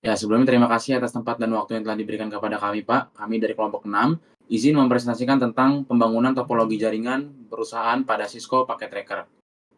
Ya, sebelumnya terima kasih atas tempat dan waktu yang telah diberikan kepada kami, Pak. Kami dari kelompok 6 izin mempresentasikan tentang pembangunan topologi jaringan perusahaan pada Cisco Packet Tracker.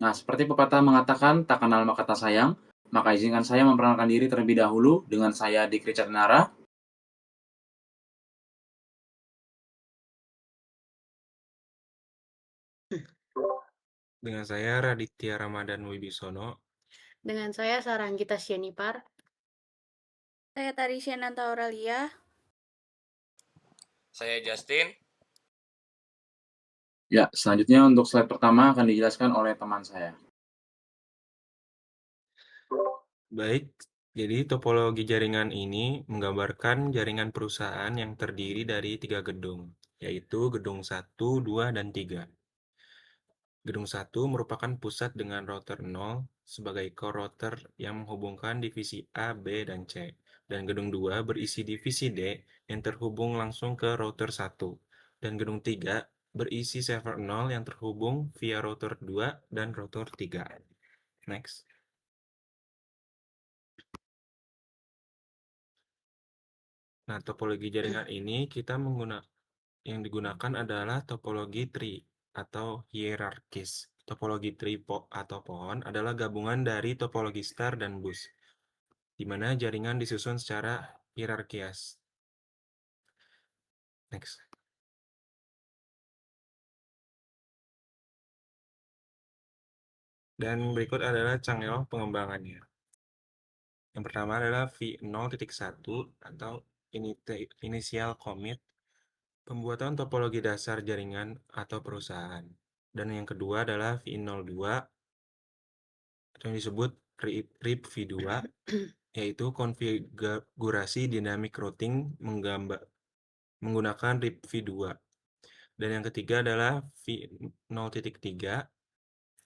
Nah, seperti pepatah mengatakan, tak kenal maka tak sayang, maka izinkan saya memperkenalkan diri terlebih dahulu dengan saya Dik Richard Nara. Dengan saya Raditya Ramadan Wibisono. Dengan saya Saranggita Syenipar. Saya Tarisya Nanta Aurelia. Saya Justin. Ya, selanjutnya untuk slide pertama akan dijelaskan oleh teman saya. Baik, jadi topologi jaringan ini menggambarkan jaringan perusahaan yang terdiri dari 3 gedung, yaitu gedung 1, 2, dan 3. Gedung 1 merupakan pusat dengan router 0 sebagai core router yang menghubungkan divisi A, B, dan C. Dan gedung 2 berisi divisi D yang terhubung langsung ke router 1. Dan gedung 3 berisi server 0 yang terhubung via router 2 dan router 3. Next. Nah, topologi jaringan ini yang digunakan adalah topologi tree atau hierarkis. Topologi tree atau pohon adalah gabungan dari topologi star dan bus, di mana jaringan disusun secara hierarkias. Next. Dan berikut adalah channel pengembangannya. Yang pertama adalah V0.1 atau initial commit, pembuatan topologi dasar jaringan atau perusahaan. Dan yang kedua adalah V02 atau yang disebut RIP V2, yaitu konfigurasi dynamic routing menggunakan RIP V2. Dan yang ketiga adalah V0.3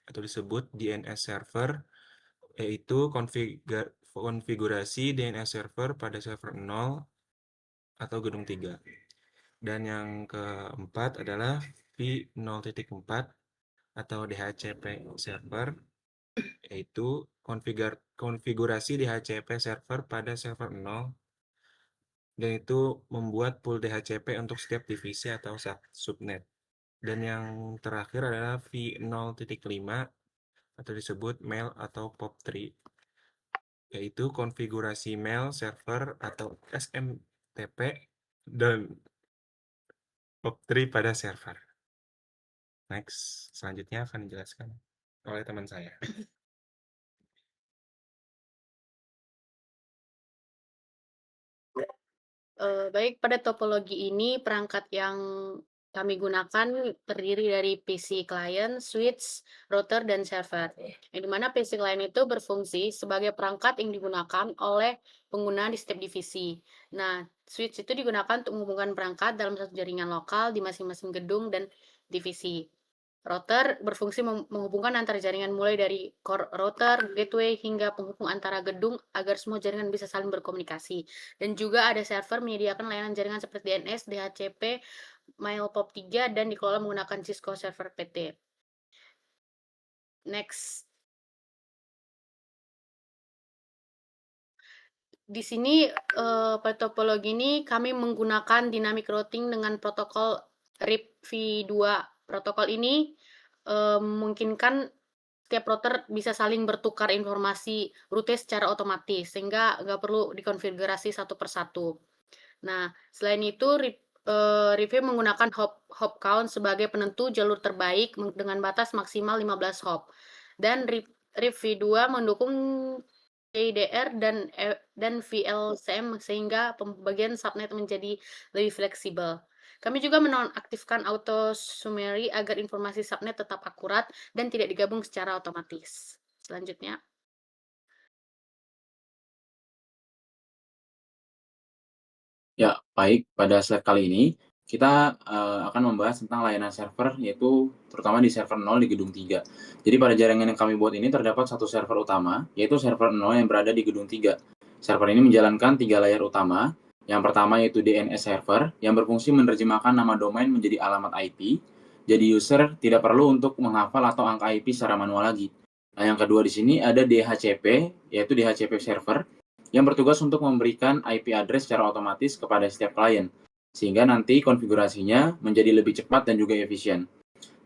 atau disebut DNS server, yaitu konfigurasi DNS server pada server 0 atau gedung 3. Dan yang keempat adalah V0.4 atau DHCP server, yaitu konfigurasi DHCP server pada server 0, dan itu membuat pool DHCP untuk setiap divisi atau subnet. Dan yang terakhir adalah V0.5 atau disebut mail atau POP3, yaitu konfigurasi mail server atau SMTP dan POP3 pada server. Next, selanjutnya akan dijelaskan oleh teman saya. Baik, pada topologi ini perangkat yang kami gunakan terdiri dari PC client, switch, router, dan server. Yang dimana PC client itu berfungsi sebagai perangkat yang digunakan oleh pengguna di setiap divisi. Nah, switch itu digunakan untuk menghubungkan perangkat dalam satu jaringan lokal di masing-masing gedung dan divisi. Router berfungsi menghubungkan antara jaringan mulai dari core router, gateway, hingga penghubung antara gedung agar semua jaringan bisa saling berkomunikasi. Dan juga ada server menyediakan layanan jaringan seperti DNS, DHCP, MailPOP3, dan dikelola menggunakan Cisco Server PT. Next. Di sini pada topologi ini kami menggunakan dynamic routing dengan protokol RIP V2. Protokol ini memungkinkan setiap router bisa saling bertukar informasi rute secara otomatis, sehingga nggak perlu dikonfigurasi satu persatu. Nah, selain itu, review menggunakan hop count sebagai penentu jalur terbaik dengan batas maksimal 15 hop. Dan RIP V2 mendukung PIDR dan VLCM sehingga pembagian subnet menjadi lebih fleksibel. Kami juga menonaktifkan auto summary agar informasi subnet tetap akurat dan tidak digabung secara otomatis. Selanjutnya. Ya, baik. Pada slide kali ini, kita akan membahas tentang layanan server, yaitu terutama di server 0 di gedung 3. Jadi pada jaringan yang kami buat ini terdapat satu server utama, yaitu server 0 yang berada di gedung 3. Server ini menjalankan 3 layar utama. Yang pertama yaitu DNS server, yang berfungsi menerjemahkan nama domain menjadi alamat IP. Jadi user tidak perlu untuk menghafal atau angka IP secara manual lagi. Nah, yang kedua di sini ada DHCP, yaitu DHCP server, yang bertugas untuk memberikan IP address secara otomatis kepada setiap klien, sehingga nanti konfigurasinya menjadi lebih cepat dan juga efisien.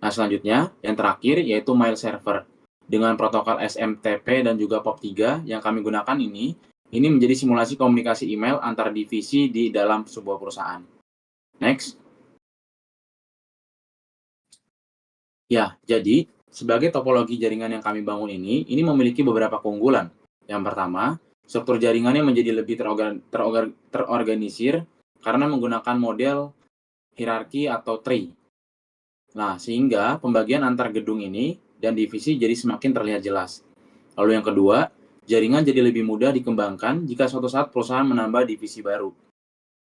Nah, selanjutnya, yang terakhir yaitu mail server. Dengan protokol SMTP dan juga POP3 yang kami gunakan ini menjadi simulasi komunikasi email antar divisi di dalam sebuah perusahaan. Next. Ya, jadi sebagai topologi jaringan yang kami bangun ini memiliki beberapa keunggulan. Yang pertama, struktur jaringannya menjadi lebih terorganisir karena menggunakan model hierarki atau tree. Nah, sehingga pembagian antar gedung ini dan divisi jadi semakin terlihat jelas. Lalu yang kedua, jaringan jadi lebih mudah dikembangkan jika suatu saat perusahaan menambah divisi baru.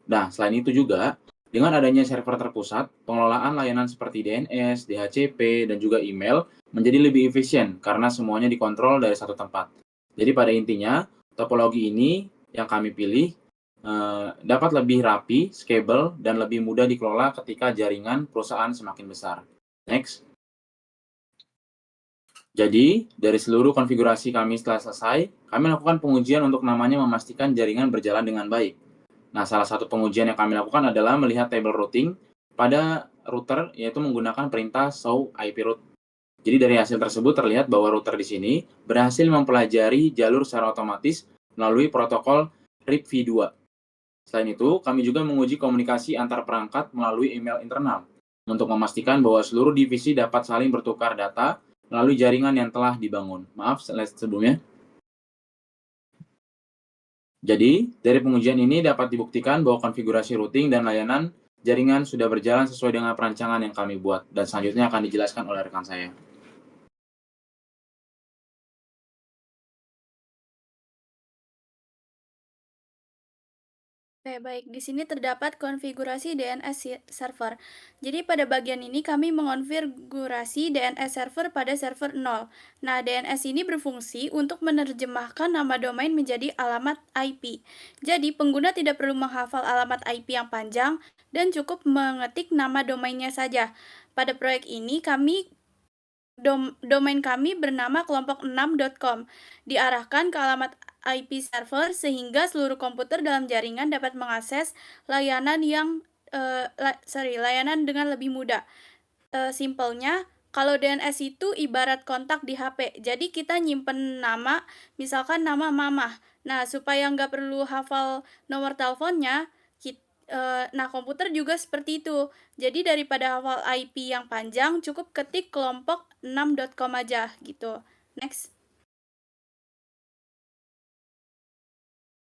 Nah, selain itu juga, dengan adanya server terpusat, pengelolaan layanan seperti DNS, DHCP, dan juga email menjadi lebih efisien karena semuanya dikontrol dari satu tempat. Jadi pada intinya, topologi ini yang kami pilih dapat lebih rapi, scalable, dan lebih mudah dikelola ketika jaringan perusahaan semakin besar. Next. Jadi, dari seluruh konfigurasi kami setelah selesai, kami lakukan pengujian untuk namanya memastikan jaringan berjalan dengan baik. Nah, salah satu pengujian yang kami lakukan adalah melihat table routing pada router, yaitu menggunakan perintah show IP route. Jadi dari hasil tersebut terlihat bahwa router di sini berhasil mempelajari jalur secara otomatis melalui protokol RIP-v2. Selain itu, kami juga menguji komunikasi antar perangkat melalui email internal untuk memastikan bahwa seluruh divisi dapat saling bertukar data melalui jaringan yang telah dibangun. Maaf, slide sebelumnya. Jadi, dari pengujian ini dapat dibuktikan bahwa konfigurasi routing dan layanan jaringan sudah berjalan sesuai dengan perancangan yang kami buat, dan selanjutnya akan dijelaskan oleh rekan saya. Oke, baik. Di sini terdapat konfigurasi DNS server. Jadi pada bagian ini kami mengonfigurasi DNS server pada server 0. Nah, DNS ini berfungsi untuk menerjemahkan nama domain menjadi alamat IP. Jadi, pengguna tidak perlu menghafal alamat IP yang panjang dan cukup mengetik nama domainnya saja. Pada proyek ini domain kami bernama kelompok6.com, diarahkan ke alamat IP server sehingga seluruh komputer dalam jaringan dapat mengakses layanan dengan lebih mudah. Simpelnya, kalau DNS itu ibarat kontak di HP, jadi kita nyimpen nama, misalkan nama Mamah. Nah, supaya nggak perlu hafal nomor teleponnya, nah, komputer juga seperti itu. Jadi daripada hafal IP yang panjang, cukup ketik kelompok6.com aja gitu. Next.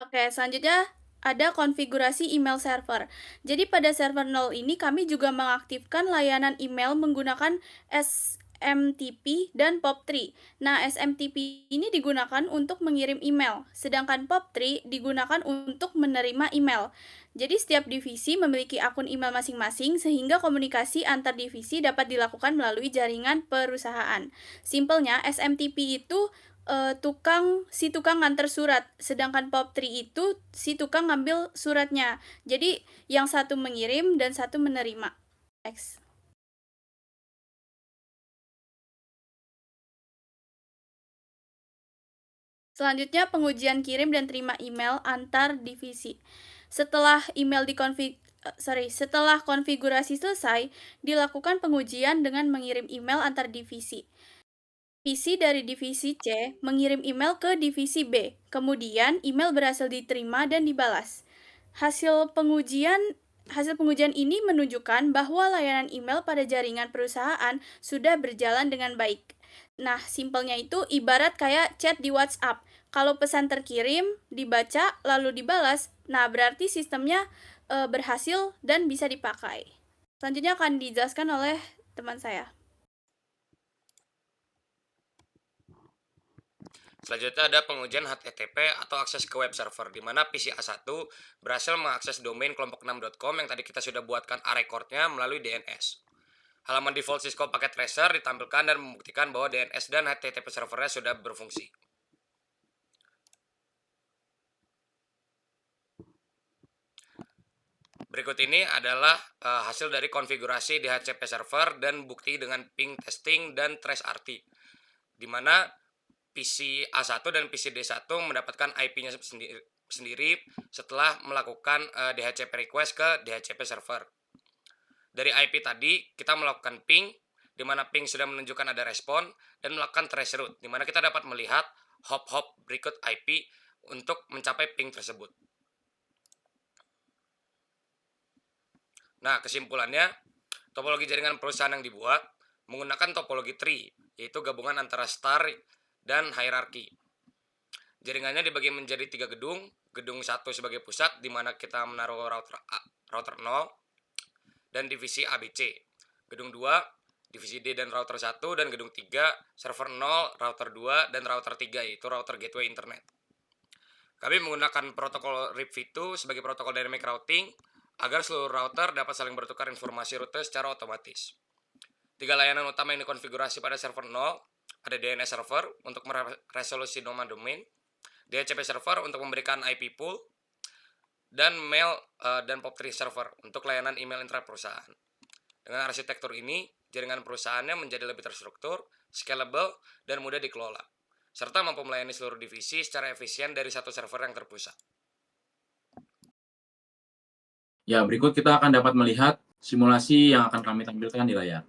Oke, selanjutnya ada konfigurasi email server. Jadi pada server 0 ini kami juga mengaktifkan layanan email menggunakan SMTP dan POP3. Nah, SMTP ini digunakan untuk mengirim email, sedangkan POP3 digunakan untuk menerima email. Jadi setiap divisi memiliki akun email masing-masing sehingga komunikasi antar divisi dapat dilakukan melalui jaringan perusahaan. Simpelnya, SMTP itu si tukang nganter surat, sedangkan POP3 itu si tukang ngambil suratnya. Jadi yang satu mengirim dan satu menerima. Next. Selanjutnya pengujian kirim dan terima email antar divisi. Setelah konfigurasi selesai, dilakukan pengujian dengan mengirim email antar divisi. Divisi dari divisi C mengirim email ke divisi B. Kemudian, email berhasil diterima dan dibalas. Hasil pengujian ini menunjukkan bahwa layanan email pada jaringan perusahaan sudah berjalan dengan baik. Nah, simpelnya itu ibarat kayak chat di WhatsApp. Kalau pesan terkirim, dibaca, lalu dibalas, nah berarti sistemnya berhasil dan bisa dipakai. Selanjutnya akan dijelaskan oleh teman saya. Selanjutnya ada pengujian HTTP atau akses ke web server, di mana PC A1 berhasil mengakses domain kelompok6.com yang tadi kita sudah buatkan A-recordnya melalui DNS. Halaman default Cisco Packet Tracer ditampilkan dan membuktikan bahwa DNS dan HTTP servernya sudah berfungsi. Berikut ini adalah hasil dari konfigurasi DHCP server dan bukti dengan ping testing dan traceRT, di mana PC A1 dan PC D1 mendapatkan IP-nya sendiri setelah melakukan DHCP request ke DHCP server. Dari IP tadi kita melakukan ping, di mana ping sudah menunjukkan ada respon, dan melakukan trace route, di mana kita dapat melihat hop-hop berikut IP untuk mencapai ping tersebut. Nah, kesimpulannya, topologi jaringan perusahaan yang dibuat menggunakan topologi tree, yaitu gabungan antara star dan hierarki. Jaringannya dibagi menjadi 3 gedung. Gedung 1 sebagai pusat, di mana kita menaruh router 0 dan divisi ABC. Gedung 2, divisi D dan router 1, dan gedung 3, server 0, router 2, dan router 3, yaitu router gateway internet. Kami menggunakan protokol RIP-v2 sebagai protokol dynamic routing agar seluruh router dapat saling bertukar informasi rute secara otomatis. 3 layanan utama yang dikonfigurasi pada server 0, ada DNS server untuk meresolusi domain, DHCP server untuk memberikan IP pool, dan mail dan POP3 server untuk layanan email intra perusahaan. Dengan arsitektur ini, jaringan perusahaannya menjadi lebih terstruktur, scalable, dan mudah dikelola, serta mampu melayani seluruh divisi secara efisien dari satu server yang terpusat. Ya, berikut kita akan dapat melihat simulasi yang akan kami tampilkan di layar.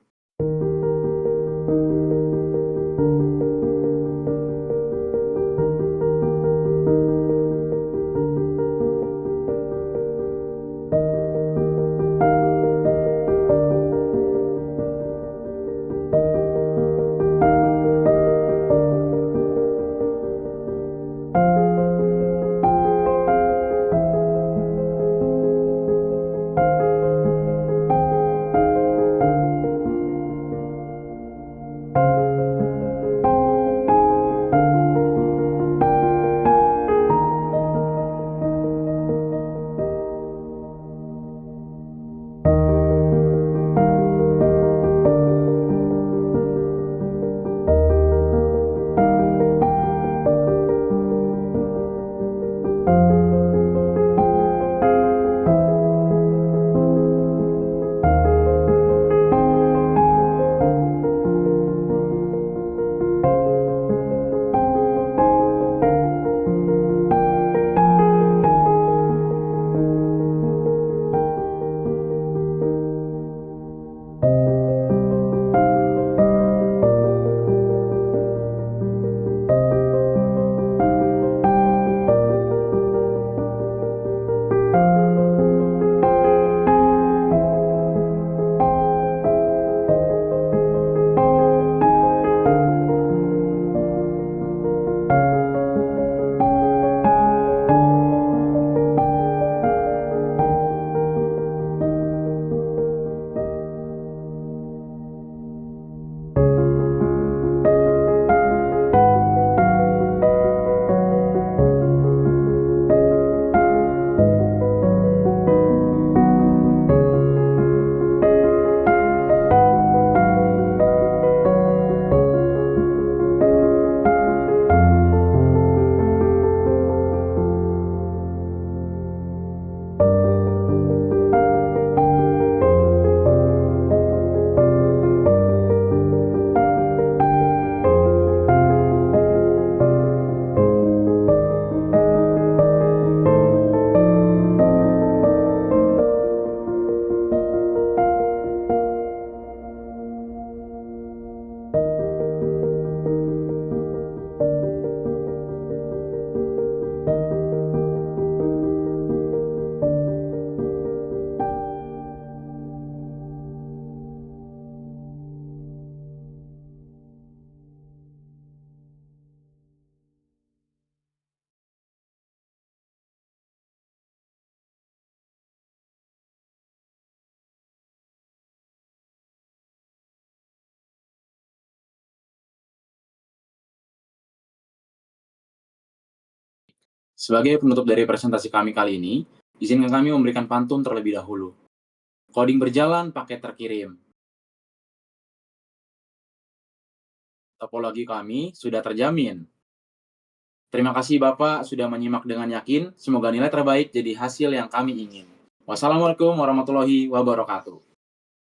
Sebagai penutup dari presentasi kami kali ini, izinkan kami memberikan pantun terlebih dahulu. Coding berjalan, paket terkirim. Topologi kami sudah terjamin. Terima kasih Bapak sudah menyimak dengan yakin. Semoga nilai terbaik jadi hasil yang kami ingin. Wassalamualaikum warahmatullahi wabarakatuh.